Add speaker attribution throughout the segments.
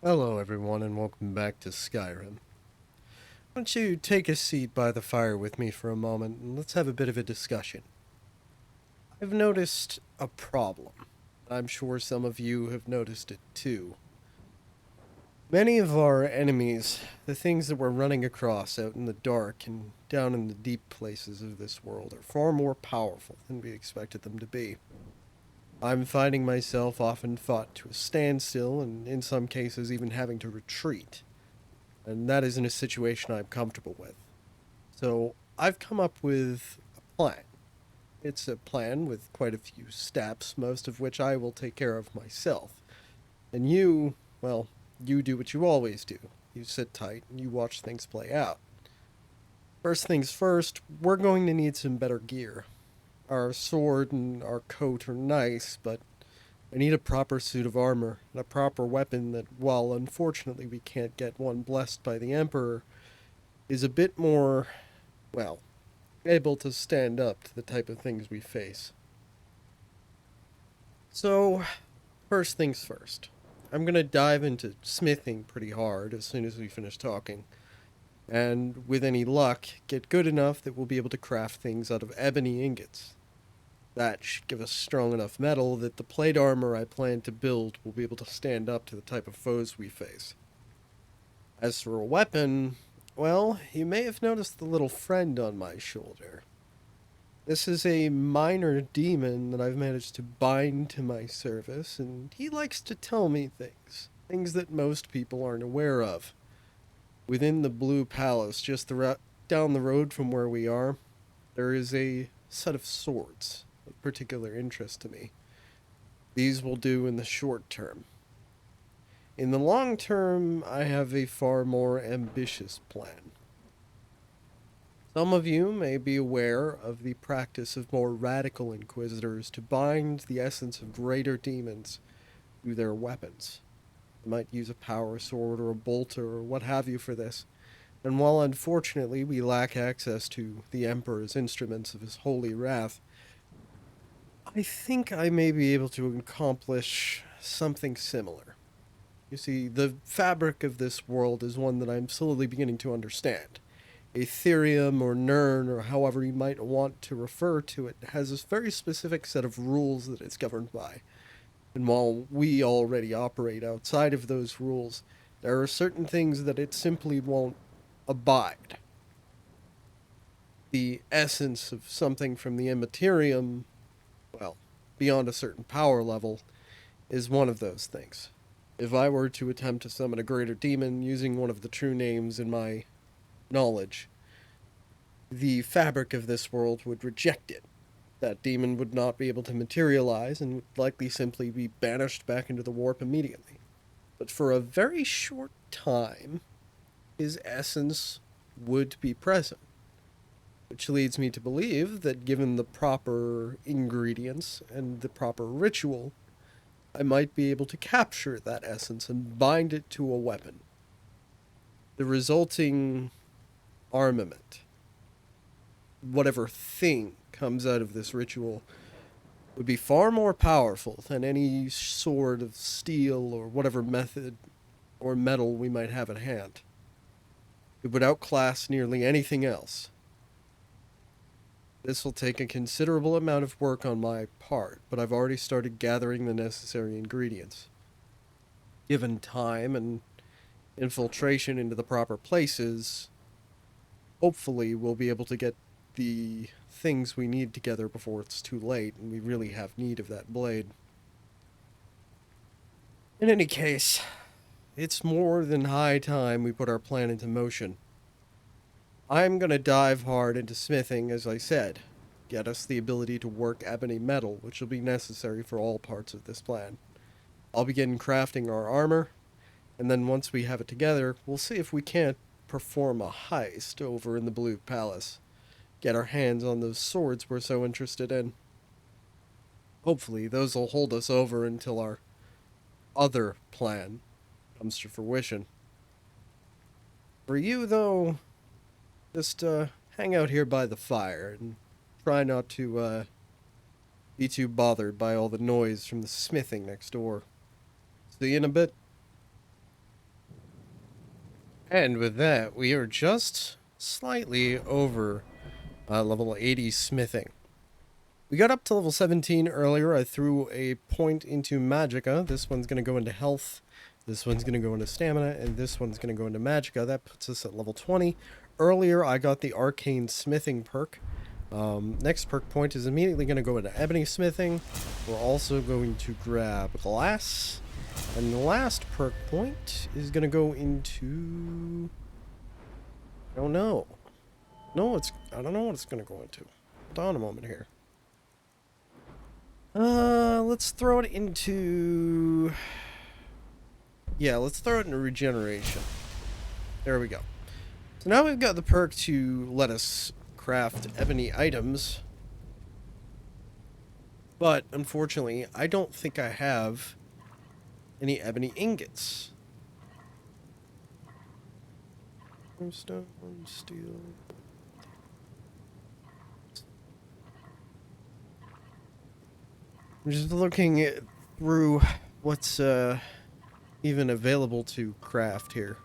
Speaker 1: Hello, everyone, and welcome back to Skyrim. Why don't you take a seat by the fire with me for a moment and let's have a bit of a discussion? I've noticed a problem. I'm sure some of you have noticed it too. Many of our enemies, the things that we're running across out in the dark and down in the deep places of this world, are far more powerful than we expected them to be. I'm finding myself often fought to a standstill and, in some cases, even having to retreat. And that isn't a situation I'm comfortable with. So I've come up with a plan. It's a plan with quite a few steps, most of which I will take care of myself. And you, well, you do what you always do. You sit tight and you watch things play out. First things first, we're going to need some better gear. Our sword and our coat are nice, but I need a proper suit of armor and a proper weapon that, while unfortunately we can't get one blessed by the Emperor, is a bit more, well, able to stand up to the type of things we face. So, first things first. I'm going to dive into smithing pretty hard as soon as we finish talking, and with any luck, get good enough that we'll be able to craft things out of ebony ingots. That should give us strong enough metal that the plate armor I plan to build will be able to stand up to the type of foes we face. As for a weapon, well, you may have noticed the little friend on my shoulder. This is a minor demon that I've managed to bind to my service, and he likes to tell me things that most people aren't aware of. Within the Blue Palace, just down the road from where we are, there is a set of swords of particular interest to me. These will do in the short term. In the long term, I have a far more ambitious plan. Some of you may be aware of the practice of more radical Inquisitors to bind the essence of greater demons to their weapons. They might use a power sword or a bolter or what have you for this, and while unfortunately we lack access to the Emperor's instruments of his holy wrath, I think I may be able to accomplish something similar. You see, the fabric of this world is one that I'm slowly beginning to understand. Ethereum or Nern, or however you might want to refer to it, has this very specific set of rules that it's governed by. And while we already operate outside of those rules, there are certain things that it simply won't abide. The essence of something from the Immaterium, well, beyond a certain power level, is one of those things. If I were to attempt to summon a greater demon using one of the true names in my knowledge, the fabric of this world would reject it. That demon would not be able to materialize and would likely simply be banished back into the warp immediately. But for a very short time, his essence would be present. Which leads me to believe that given the proper ingredients and the proper ritual, I might be able to capture that essence and bind it to a weapon. The resulting armament, whatever thing comes out of this ritual, would be far more powerful than any sword of steel or whatever method or metal we might have at hand. It would outclass nearly anything else. This will take a considerable amount of work on my part, but I've already started gathering the necessary ingredients. Given time and infiltration into the proper places, hopefully we'll be able to get the things we need together before it's too late and we really have need of that blade. In any case, it's more than high time we put our plan into motion. I'm going to dive hard into smithing, as I said, get us the ability to work ebony metal, which will be necessary for all parts of this plan. I'll begin crafting our armor, and then once we have it together, we'll see if we can't perform a heist over in the Blue Palace. Get our hands on those swords we're so interested in. Hopefully, those will hold us over until our other plan comes to fruition. For you, though, just hang out here by the fire and try not to be too bothered by all the noise from the smithing next door. See you in a bit. And with that, we are just slightly over level 80 smithing. We got up to level 17 earlier. I threw a point into magicka. This one's going to go into health. This one's going to go into stamina. And this one's going to go into magicka. That puts us at level 20. Earlier, I got the arcane smithing perk. Next perk point is immediately going to go into ebony smithing. We're also going to grab glass. And the last perk point is going to go into... I don't know. No, I don't know what it's going to go into. Hold on a moment here. Let's throw it into... Yeah, let's throw it into regeneration. There we go. So now we've got the perk to let us craft ebony items. But, unfortunately, I don't think I have any ebony ingots. Stone, steel... I'm just looking through what's even available to craft here.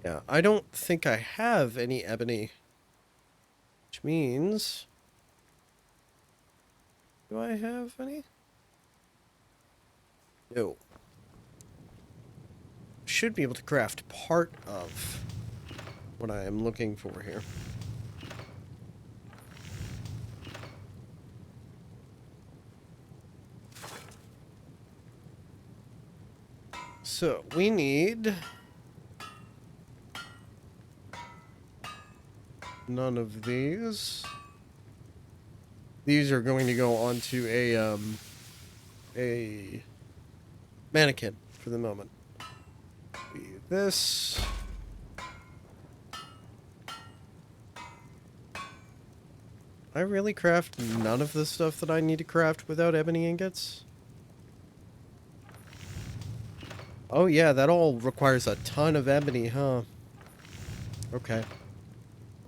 Speaker 1: Yeah, I don't think I have any ebony. Which means... Do I have any? No. Should be able to craft part of what I am looking for here. So, we need none of these. These are going to go onto a mannequin for the moment. This. I really craft none of the stuff that I need to craft without ebony ingots? Oh yeah, that all requires a ton of ebony, huh? Okay.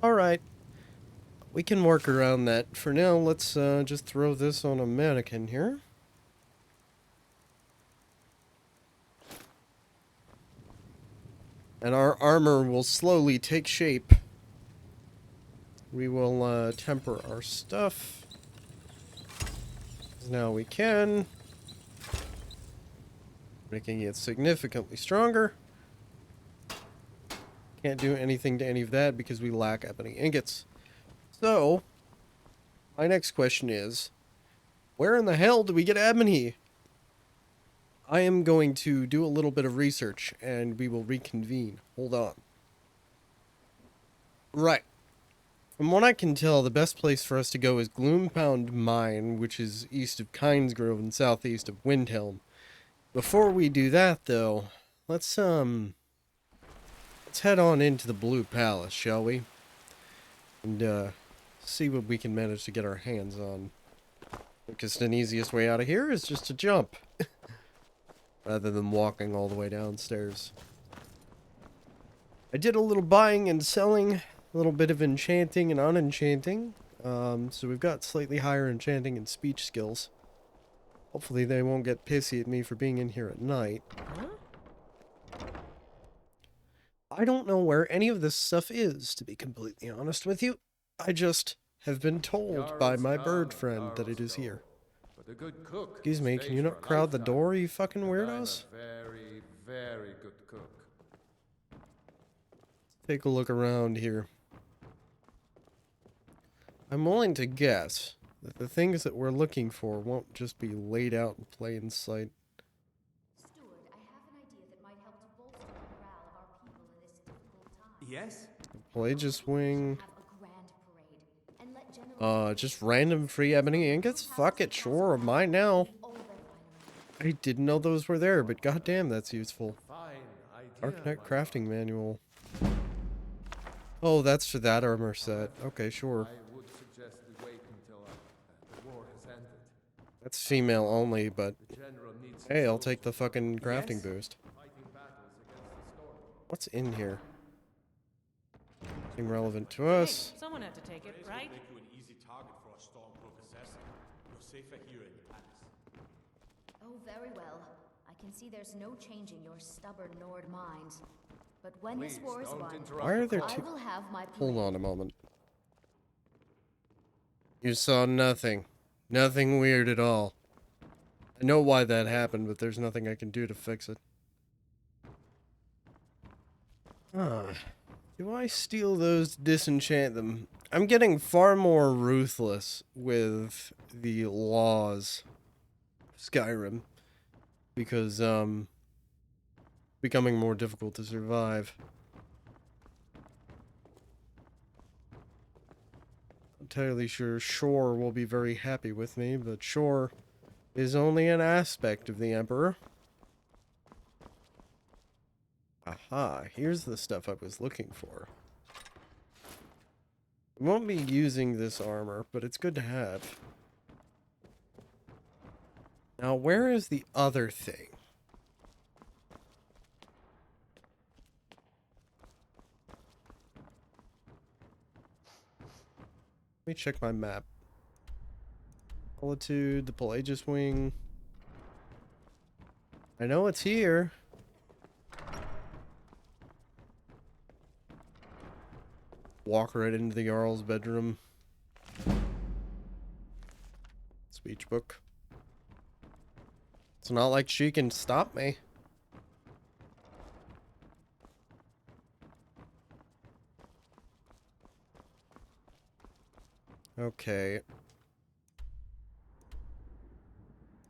Speaker 1: Alright. We can work around that. For now, let's just throw this on a mannequin here. And our armor will slowly take shape. We will temper our stuff. Now we can. Making it significantly stronger. Can't do anything to any of that because we lack ebony ingots. So, my next question is, where in the hell do we get ebony? I am going to do a little bit of research and we will reconvene. Hold on. Right. From what I can tell, the best place for us to go is Gloompound Mine, which is east of Kynesgrove and southeast of Windhelm. Before we do that, though, let's head on into the Blue Palace, shall we? And, see what we can manage to get our hands on. Because the easiest way out of here is just to jump. Rather than walking all the way downstairs. I did a little buying and selling, a little bit of enchanting and unenchanting. So we've got slightly higher enchanting and speech skills. Hopefully they won't get pissy at me for being in here at night. I don't know where any of this stuff is, to be completely honest with you. I just have been told by my bird friend that it is here. Excuse me, can you not crowd the door, you fucking weirdos?
Speaker 2: Very, very good cook.
Speaker 1: Take a look around here. I'm willing to guess that the things that we're looking for won't just be laid out in plain sight.
Speaker 3: Steward, I have an idea that might help to bolster the morale of our people in this difficult time.
Speaker 2: Yes?
Speaker 1: Pelagius wing.
Speaker 3: Have a grand parade and let General
Speaker 1: Just random free ebony ingots? Fuck it, sure, mine now.
Speaker 3: all their finery.
Speaker 1: I didn't know those were there, but goddamn, that's useful.
Speaker 2: Fine idea.
Speaker 1: Arcanite crafting manual. Oh, that's for that armor set. Okay, sure.
Speaker 2: I would suggest we wait until the war has ended.
Speaker 1: That's female only, but
Speaker 2: The general needs
Speaker 1: hey, I'll take the fucking crafting
Speaker 2: Yes?
Speaker 1: boost.
Speaker 2: fighting battles against the storm.
Speaker 1: What's in here? Nothing relevant to us.
Speaker 4: Hey, someone had to take it, right?
Speaker 5: Make you an easy target for a stormproof assassin. You're safer here in the palace.
Speaker 3: Oh, very well. I can see there's no changing your stubborn Nord mind. But when
Speaker 2: Please,
Speaker 3: this war is
Speaker 2: don't
Speaker 3: won,
Speaker 2: interrupt
Speaker 1: Why are
Speaker 2: the
Speaker 1: there
Speaker 2: call.
Speaker 3: I
Speaker 1: two?
Speaker 3: will have my
Speaker 1: Hold
Speaker 3: plan.
Speaker 1: on a moment. You saw nothing. Nothing weird at all. I know why that happened, but there's nothing I can do to fix it. Do I steal those to disenchant them? I'm getting far more ruthless with the laws of Skyrim because becoming more difficult to survive. I'm entirely sure Shore will be very happy with me, but Shore is only an aspect of the Emperor. Aha, here's the stuff I was looking for. I won't be using this armor, but it's good to have. Now, where is the other thing? Let me check my map. Solitude, the Pelagius Wing. I know it's here. Walk right into the Jarl's bedroom. Speech book. It's not like she can stop me. Okay.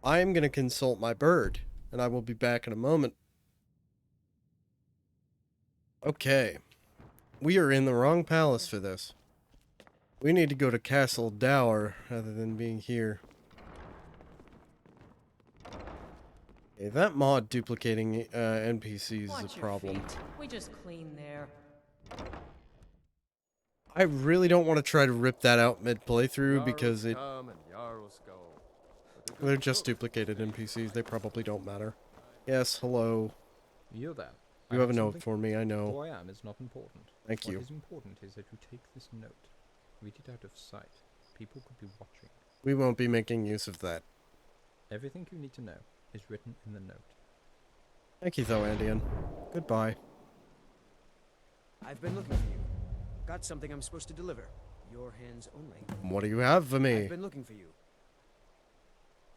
Speaker 1: I'm gonna consult my bird, and I will be back in a moment. Okay. We are in the wrong palace for this. We need to go to Castle Dower rather than being here. Okay, that mod duplicating NPCs
Speaker 4: Watch
Speaker 1: is a
Speaker 4: your
Speaker 1: problem.
Speaker 4: feet. We just clean there.
Speaker 1: I really don't want to try to rip that out mid-playthrough because
Speaker 2: Jarls
Speaker 1: it
Speaker 2: come and Jarls go. But the good
Speaker 1: they're just
Speaker 2: cook
Speaker 1: duplicated
Speaker 2: stays.
Speaker 1: NPCs. They probably don't matter. Yes, hello.
Speaker 5: You there.
Speaker 1: You have a note for me, I know.
Speaker 5: Who I am is not important.
Speaker 1: Thank you.
Speaker 5: What is important is that you take this note. Read it out of sight. People could be watching.
Speaker 1: We won't be making use of that.
Speaker 5: Everything you need to know is written in the note.
Speaker 1: Thank you though, Andean. Goodbye.
Speaker 6: I've been looking for you. Got something I'm supposed to deliver. Your hands only.
Speaker 1: What do you have for me?
Speaker 6: I've been looking for you.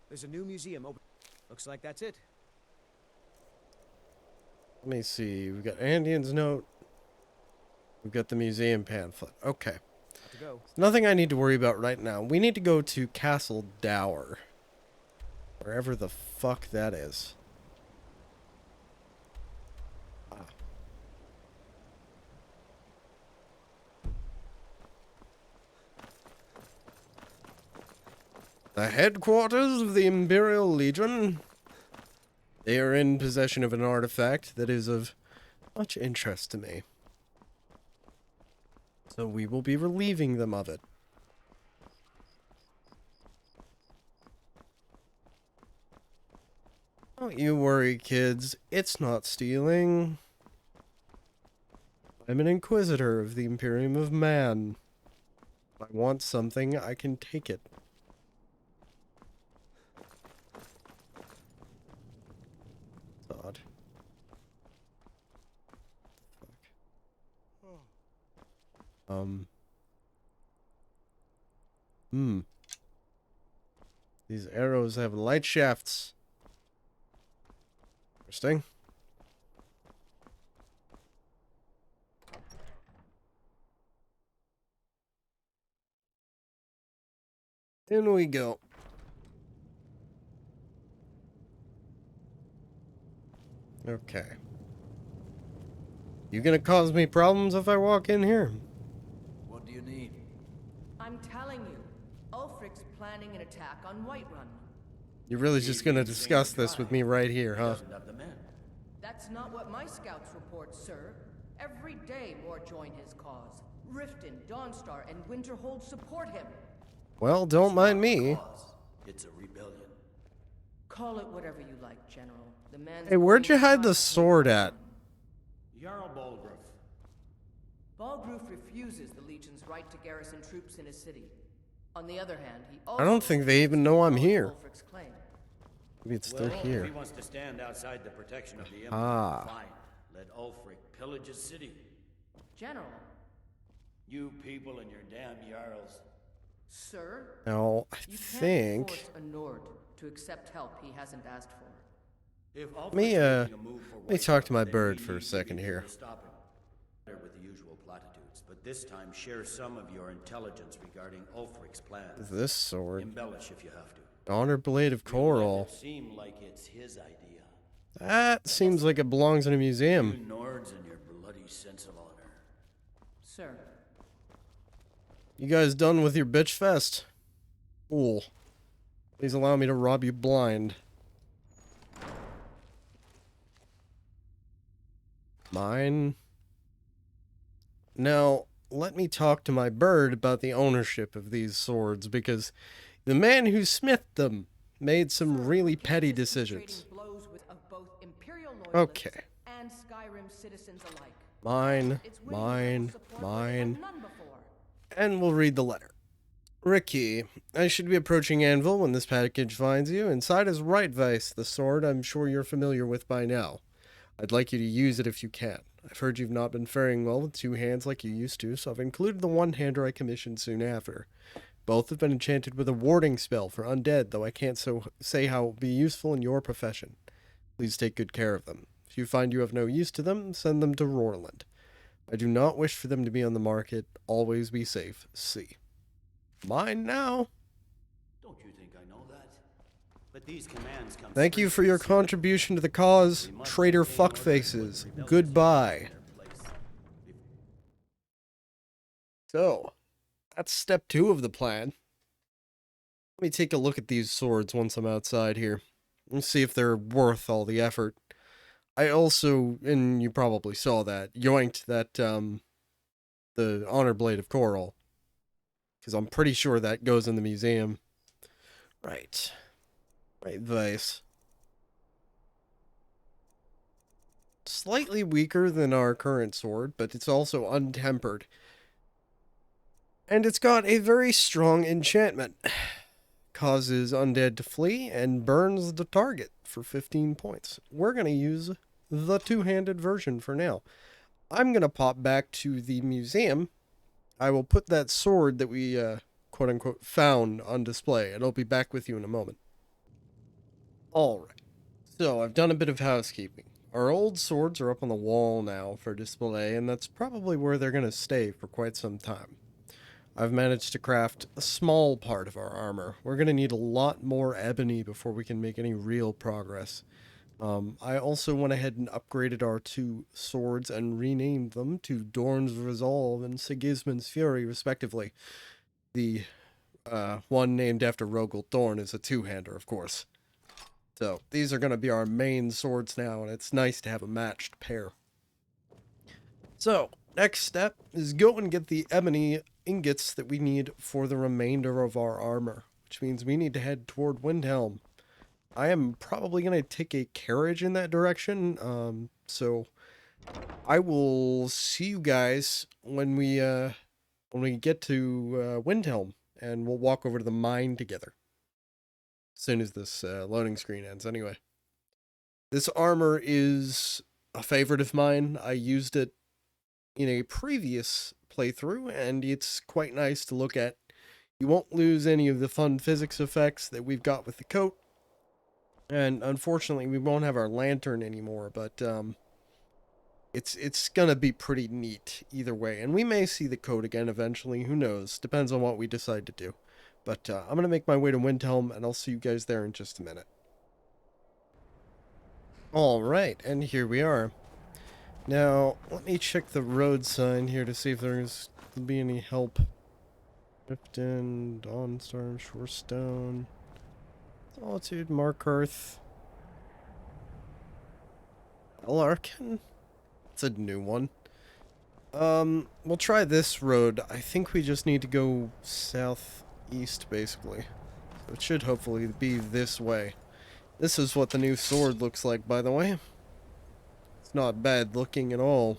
Speaker 6: There's a new museum open. Looks like that's it.
Speaker 1: Let me see. We've got Andean's note. We've got the museum pamphlet. Okay.
Speaker 6: Got to go.
Speaker 1: Nothing I need to worry about right now. We need to go to Castle Dower. Wherever the fuck that is. Ah. The headquarters of the Imperial Legion. They are in possession of an artifact that is of much interest to me. So we will be relieving them of it. Don't you worry, kids. It's not stealing. I'm an Inquisitor of the Imperium of Man. If I want something, I can take it. It's odd. These arrows have light shafts. Interesting. In we go. Okay. You gonna cause me problems if I walk in here?
Speaker 7: What do you need?
Speaker 4: I'm telling you, Ulfric's planning an attack on Whiterun.
Speaker 1: You're really just gonna discuss this with me right here,
Speaker 7: He
Speaker 1: huh?
Speaker 7: doesn't have the men.
Speaker 4: That's not what my scouts report, sir. Every day more join his cause. Riften, Dawnstar, and Winterhold support him.
Speaker 1: Well, don't mind me.
Speaker 7: Cause. It's a rebellion.
Speaker 4: Call it whatever you like, General. The man's
Speaker 1: Hey, where'd you
Speaker 4: going
Speaker 1: hide the
Speaker 4: to-
Speaker 1: sword at?
Speaker 7: Jarl Balgruuf.
Speaker 4: Balgruuf refuses the Legion's right to garrison troops in his city. On the other hand, he
Speaker 1: I don't think they even know I'm here.
Speaker 4: Ulfric's claim.
Speaker 1: Maybe it's still
Speaker 7: Well,
Speaker 1: here.
Speaker 7: if he wants to stand outside the protection of the Emperor,
Speaker 1: Ah.
Speaker 7: fine. Let Ulfric pillage his city.
Speaker 4: General,
Speaker 7: You people and your damn Jarls.
Speaker 4: sir,
Speaker 1: Now, I
Speaker 4: you can't
Speaker 1: think...
Speaker 4: force a Nord to accept help he hasn't asked for.
Speaker 7: If
Speaker 1: Let me,
Speaker 7: Ulfric's making a move for
Speaker 1: let me
Speaker 7: White
Speaker 1: talk to my
Speaker 7: then
Speaker 1: bird
Speaker 7: we
Speaker 1: for a
Speaker 7: need to
Speaker 1: second
Speaker 7: be
Speaker 1: here.
Speaker 7: able to stop him. With the usual platitudes, but this time share some of your intelligence regarding Ulfric's plans.
Speaker 1: This sword.
Speaker 7: Embellish if you have to.
Speaker 1: Honor Blade of
Speaker 7: Let
Speaker 1: Coral.
Speaker 7: it seem like it's his idea.
Speaker 1: That seems like it belongs in a
Speaker 7: You
Speaker 1: museum.
Speaker 7: Nords and your bloody sense of honor.
Speaker 4: Sir,
Speaker 1: You guys done with your bitch fest? Cool. Please allow me to rob you blind. Mine. Now, let me talk to my bird about the ownership of these swords, because the man who smithed them made some really petty decisions.
Speaker 4: trading blows with of both Imperial
Speaker 1: Okay.
Speaker 4: loyalists and Skyrim citizens alike.
Speaker 1: Mine,
Speaker 4: It's winning
Speaker 1: mine,
Speaker 4: local support like
Speaker 1: mine.
Speaker 4: none before.
Speaker 1: And we'll read the letter. Ricky, I should be approaching Anvil when this package finds you. Inside is Right Vice, the sword I'm sure you're familiar with by now. I'd like you to use it if you can. I've heard you've not been faring well with two hands like you used to, so I've included the one-hander I commissioned soon after. Both have been enchanted with a warding spell for undead, though I can't say how it will be useful in your profession. Please take good care of them. If you find you have no use to them, send them to Roerland. I do not wish for them to be on the market. Always be safe. C. Mine now.
Speaker 7: Don't you think I know that? But these commands come
Speaker 1: Thank you
Speaker 7: straight
Speaker 1: for
Speaker 7: from
Speaker 1: your
Speaker 7: the
Speaker 1: contribution to the cause,
Speaker 7: We must
Speaker 1: traitor
Speaker 7: maintain order
Speaker 1: fuckfaces.
Speaker 7: when rebellions
Speaker 1: Goodbye.
Speaker 7: take their place.
Speaker 1: So, that's step 2 of the plan. Let me take a look at these swords once I'm outside here. And see if they're worth all the effort. I also, and you probably saw that, yoinked that, the Honor Blade of Coral. Because I'm pretty sure that goes in the museum. Right. Right, Vice. Slightly weaker than our current sword, but it's also untempered. And it's got a very strong enchantment. Causes undead to flee and burns the target for 15 points. We're going to use the two-handed version for now. I'm going to pop back to the museum. I will put that sword that we, quote-unquote, found on display, and I'll be back with you in a moment. Alright, so I've done a bit of housekeeping. Our old swords are up on the wall now for display, and that's probably where they're going to stay for quite some time. I've managed to craft a small part of our armor. We're going to need a lot more ebony before we can make any real progress. I also went ahead and upgraded our two swords and renamed them to Dorn's Resolve and Sigismund's Fury, respectively. The one named after Rogel Dorn is a two-hander, of course. So, these are going to be our main swords now, and it's nice to have a matched pair. So, next step is go and get the ebony ingots that we need for the remainder of our armor, which means we need to head toward Windhelm. I am probably going to take a carriage in that direction, so I will see you guys when we get to Windhelm, and we'll walk over to the mine together. As soon as this loading screen ends, anyway. This armor is a favorite of mine. I used it in a previous playthrough, and it's quite nice to look at. You won't lose any of the fun physics effects that we've got with the coat. And unfortunately, we won't have our lantern anymore, but it's gonna be pretty neat either way. And we may see the coat again eventually, who knows? Depends on what we decide to do. But I'm gonna make my way to Windhelm, and I'll see you guys there in just a minute. Alright, and here we are. Now, let me check the road sign here to see if there's will be any help. Riften, Dawnstar, Shorestone, Solitude, Markarth, Elarkin? It's a new one. We'll try this road. I think we just need to go southeast, basically. So it should hopefully be this way. This is what the new sword looks like, by the way. It's not bad looking at all.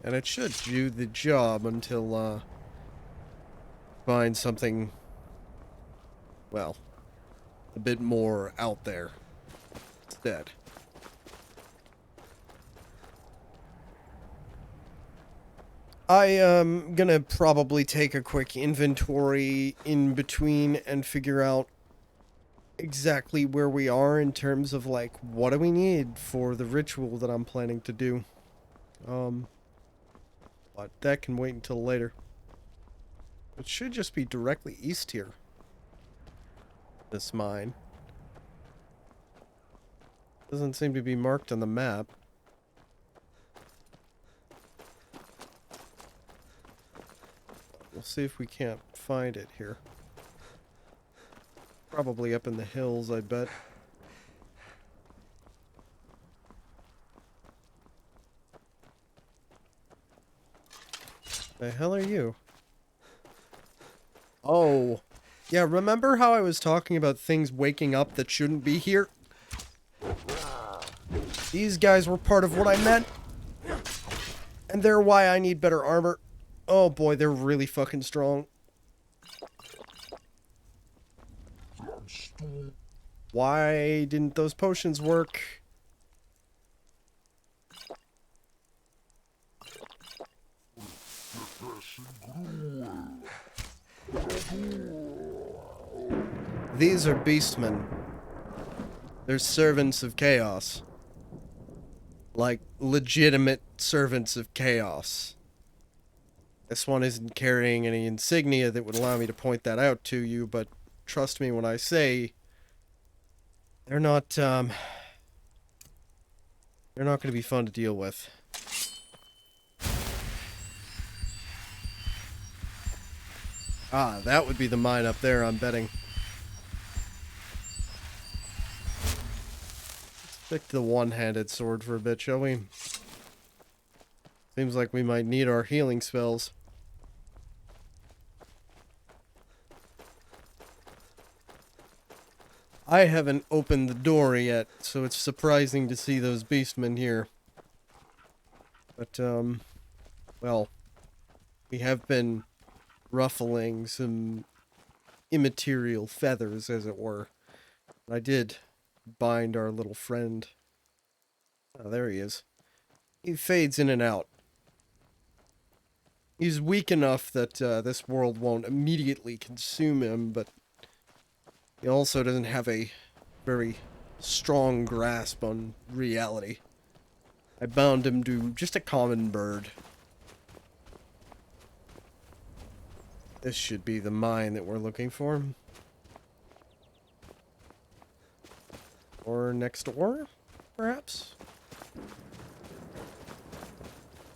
Speaker 1: And it should do the job until, find something, well, a bit more out there instead. I am gonna probably take a quick inventory in between and figure out exactly where we are in terms of, like, what do we need for the ritual that I'm planning to do. But that can wait until later. It should just be directly east here. This mine. Doesn't seem to be marked on the map. We'll see if we can't find it here. Probably up in the hills, I bet. The hell are you? Oh. Yeah, remember how I was talking about things waking up that shouldn't be here? These guys were part of what I meant. And they're why I need better armor. Oh boy, they're really fucking strong. Why didn't those potions work? These are beastmen. They're servants of chaos. Like, legitimate servants of chaos. This one isn't carrying any insignia that would allow me to point that out to you, but trust me when I say they're not going to be fun to deal with. Ah, that would be the mine up there, I'm betting. Stick to the one-handed sword for a bit, shall we? Seems like we might need our healing spells. I haven't opened the door yet, so it's surprising to see those beastmen here. But, well, we have been ruffling some immaterial feathers, as it were. I did bind our little friend. Oh, there he is. He fades in and out. He's weak enough that this world won't immediately consume him, but he also doesn't have a very strong grasp on reality. I bound him to just a common bird. This should be the mine that we're looking for. Or next door, perhaps?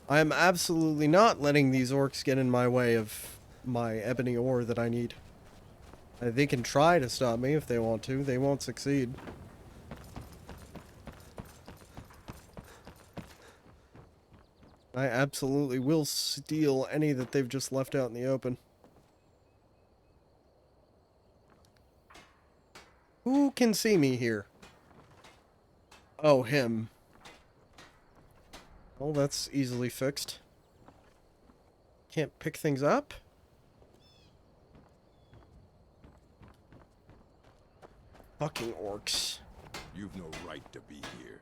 Speaker 1: I am absolutely not letting these orcs get in my way of my ebony ore that I need. They can try to stop me if they want to. They won't succeed. I absolutely will steal any that they've just left out in the open. Who can see me here? Oh, him. Well, that's easily fixed. Can't pick things up? Fucking orcs.
Speaker 8: You've no right to be here.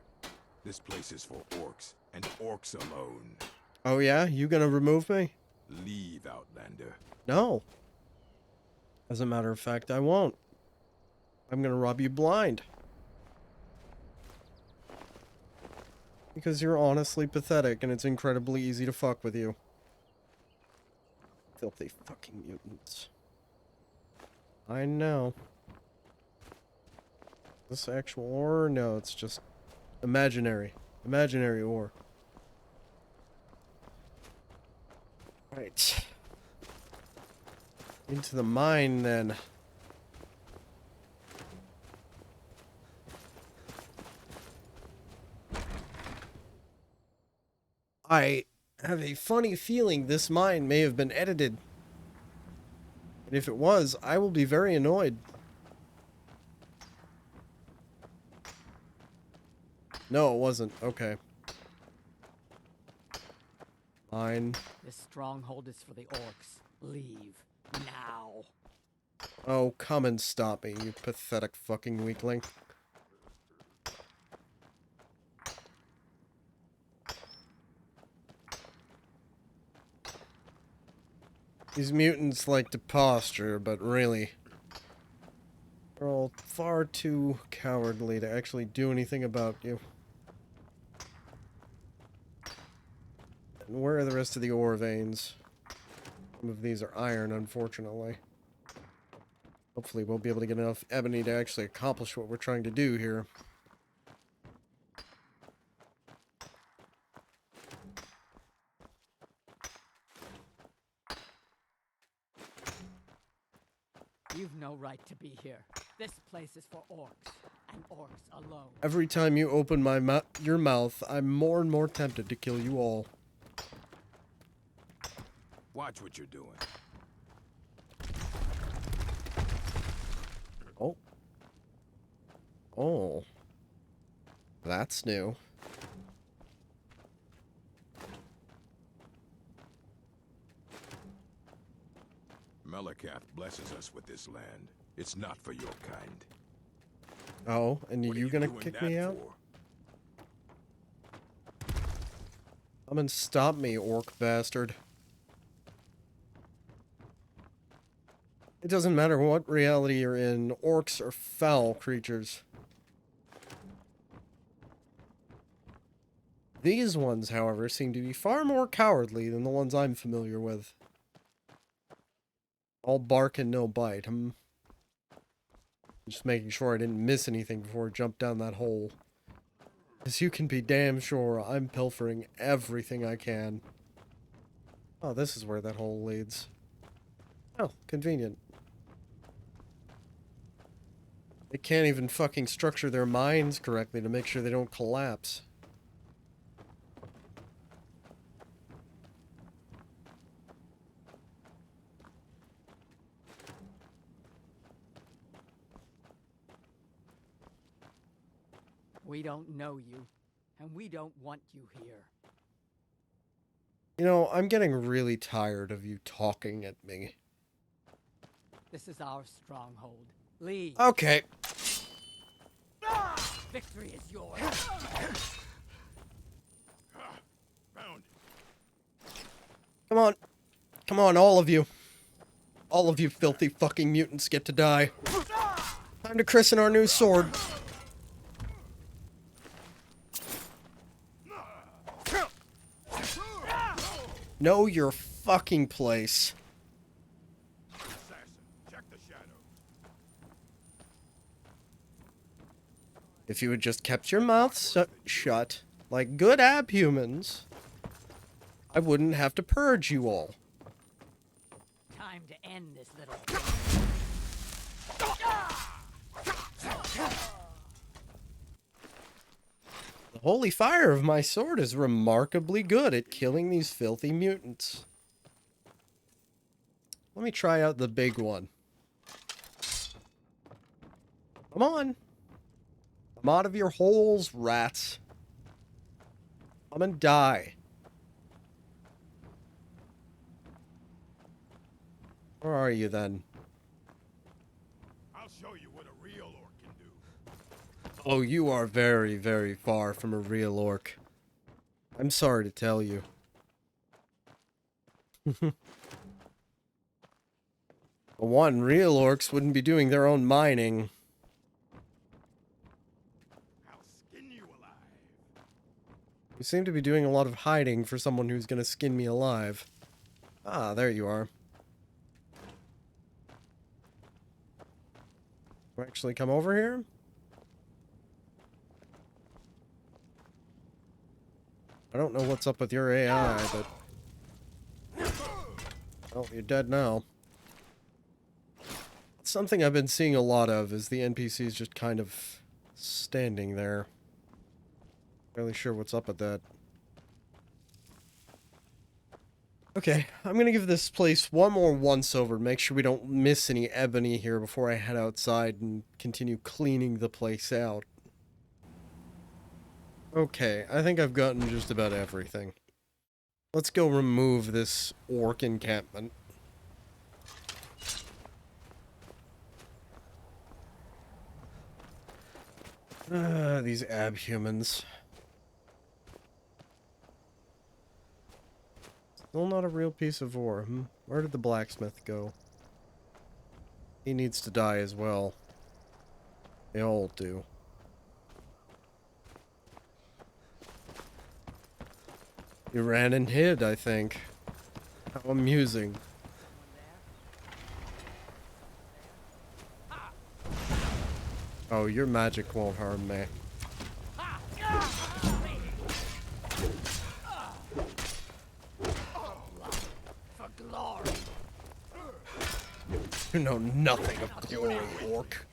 Speaker 8: This place is for orcs, and orcs alone.
Speaker 1: Oh yeah? You gonna remove me?
Speaker 8: Leave, Outlander.
Speaker 1: No. As a matter of fact, I won't. I'm gonna rob you blind. Because you're honestly pathetic, and it's incredibly easy to fuck with you. Filthy fucking mutants. I know. Is this actual ore? No, it's just imaginary. Imaginary ore. Right. Into the mine, then. I have a funny feeling this mine may have been edited. And if it was, I will be very annoyed. No, it wasn't. Okay. Mine.
Speaker 9: This stronghold is for the orcs. Leave now.
Speaker 1: Oh, come and stop me, you pathetic fucking weakling. These mutants like to posture, but really, they're all far too cowardly to actually do anything about you. And where are the rest of the ore veins? Some of these are iron, unfortunately. Hopefully we'll be able to get enough ebony to actually accomplish what we're trying to do here.
Speaker 9: You've no right to be here. This place is for orcs, and orcs alone.
Speaker 1: Every time you open your mouth, I'm more and more tempted to kill you all.
Speaker 8: Watch what you're doing.
Speaker 1: Oh. Oh. That's new.
Speaker 8: Melikath blesses us with this land. It's not for your kind.
Speaker 1: Oh, and
Speaker 8: What are
Speaker 1: you gonna
Speaker 8: doing
Speaker 1: kick
Speaker 8: that
Speaker 1: me out?
Speaker 8: for?
Speaker 1: Come and stop me, orc bastard. It doesn't matter what reality you're in, orcs are foul creatures. These ones, however, seem to be far more cowardly than the ones I'm familiar with. All bark and no bite. I'm just making sure I didn't miss anything before I jumped down that hole. Because you can be damn sure I'm pilfering everything I can. Oh, this is where that hole leads. Oh, convenient. They can't even fucking structure their minds correctly to make sure they don't collapse.
Speaker 9: We don't know you, and we don't want you here.
Speaker 1: You know, I'm getting really tired of you talking at me.
Speaker 9: This is our stronghold. Leave.
Speaker 1: Okay.
Speaker 9: Victory is yours.
Speaker 8: Found
Speaker 1: Come on. Come on, all of you. All of you filthy fucking mutants get to die. Time to christen our new sword. Know your fucking place.
Speaker 8: assassin. Check the shadow.
Speaker 1: If you had just kept your mouth shut, like good abhumans, I wouldn't have to purge you all.
Speaker 9: Time to end this little.
Speaker 1: The holy fire of my sword is remarkably good at killing these filthy mutants. Let me try out the big one. Come on. Come out of your holes, rats. Come and die. Where are you then?
Speaker 8: I'll show you what a real orc can do.
Speaker 1: Oh, you are very, very far from a real orc. I'm sorry to tell you. For one, real orcs wouldn't be doing their own mining.
Speaker 8: I'll skin you alive.
Speaker 1: You seem to be doing a lot of hiding for someone who's gonna skin me alive. Ah, there you are. Actually come over here? I don't know what's up with your AI, but... Oh, you're dead now. Something I've been seeing a lot of is the NPCs just kind of standing there. Not really sure what's up with that. Okay, I'm gonna give this place one more once-over, make sure we don't miss any ebony here before I head outside and continue cleaning the place out. Okay, I think I've gotten just about everything. Let's go remove this orc encampment. These abhumans. Still not a real piece of ore. Where did the blacksmith go? He needs to die as well. They all do. He ran and hid, I think. How amusing. Oh, your magic won't harm me.
Speaker 9: For glory.
Speaker 1: You know nothing of doing, orc.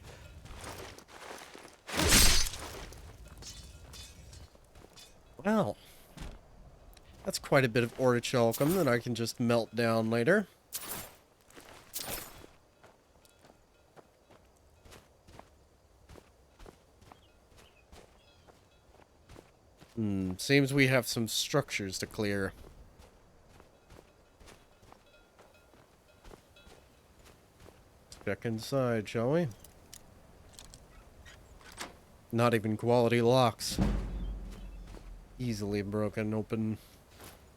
Speaker 1: Well, that's quite a bit of orichalcum that I can just melt down later. Seems we have some structures to clear. Check inside, shall we? Not even quality locks. Easily broken open.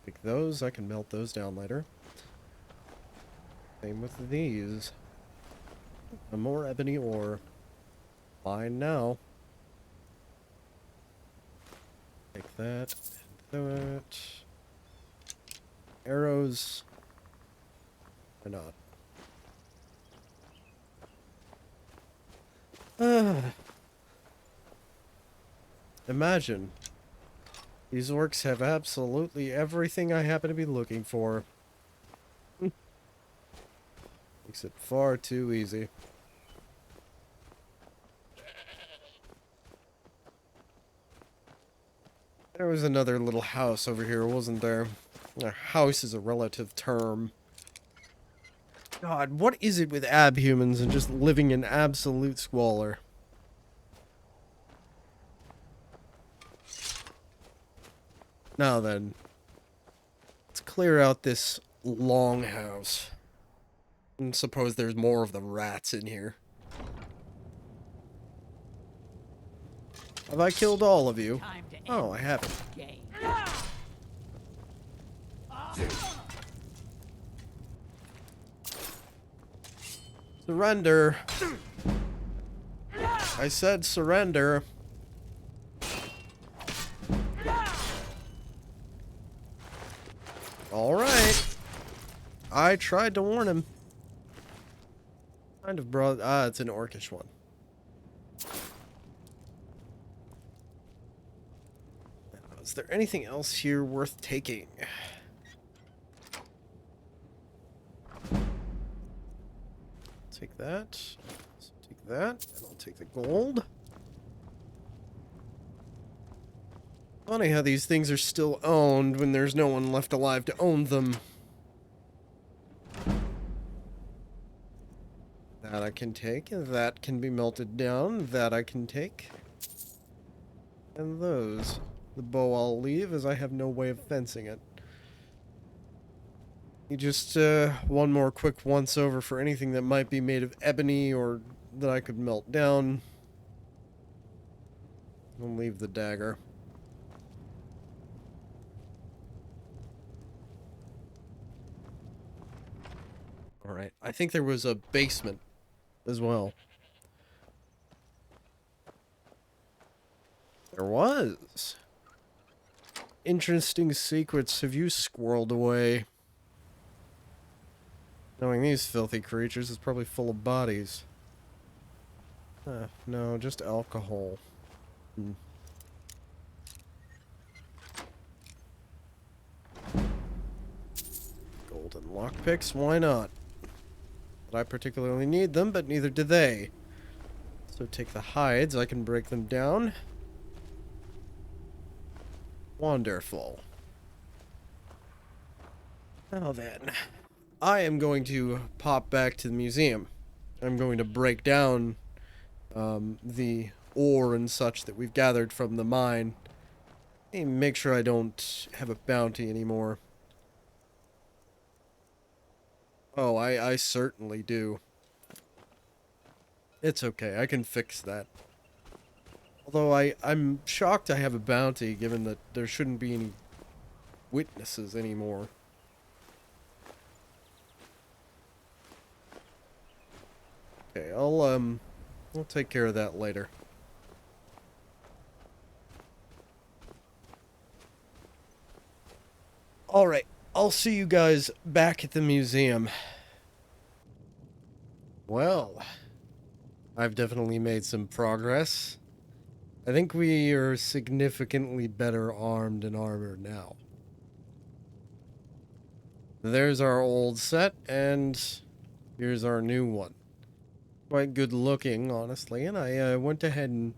Speaker 1: Take those, I can melt those down later. Same with these. More ebony ore. Mine now. Take that, and that. Arrows. Why not? Imagine. These orcs have absolutely everything I happen to be looking for. Makes it far too easy. There was another little house over here, wasn't there? A house is a relative term. God, what is it with abhumans and just living in absolute squalor? Now then, let's clear out this longhouse. And suppose there's more of the rats in here. Have I killed all of you? Oh, I haven't. Surrender. I said surrender. Alright. I tried to warn him. Kind of brought... Ah, it's an orcish one. Now, is there anything else here worth taking? Take that. Take that. And I'll take the gold. Funny how these things are still owned when there's no one left alive to own them. That I can take. That can be melted down. That I can take. And those. The bow I'll leave as I have no way of fencing it. You just, one more quick once over for anything that might be made of ebony or that I could melt down. I'll leave the dagger. Alright, I think there was a basement as well. There was. Interesting secrets have you squirreled away? Knowing these filthy creatures is probably full of bodies. No, just alcohol. Golden lockpicks, why not? I particularly need them, but neither do they. So take the hides, I can break them down. Wonderful. Now then, I am going to pop back to the museum. I'm going to break down the ore and such that we've gathered from the mine. And make sure I don't have a bounty anymore. Oh, I certainly do. It's okay, I can fix that. Although I'm shocked I have a bounty, given that there shouldn't be any witnesses anymore. Okay, I'll take care of that later. Alright, I'll see you guys back at the museum. Well, I've definitely made some progress. I think we are significantly better armed and armored now. There's our old set, and here's our new one. Quite good looking, honestly, and I went ahead and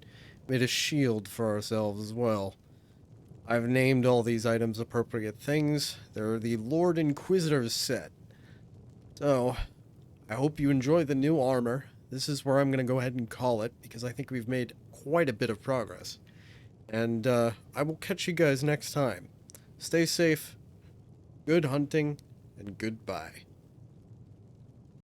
Speaker 1: made a shield for ourselves as well. I've named all these items appropriate things. They're the Lord Inquisitor's set. So, I hope you enjoy the new armor. This is where I'm going to go ahead and call it, because I think we've made quite a bit of progress. And I will catch you guys next time. Stay safe, good hunting, and goodbye.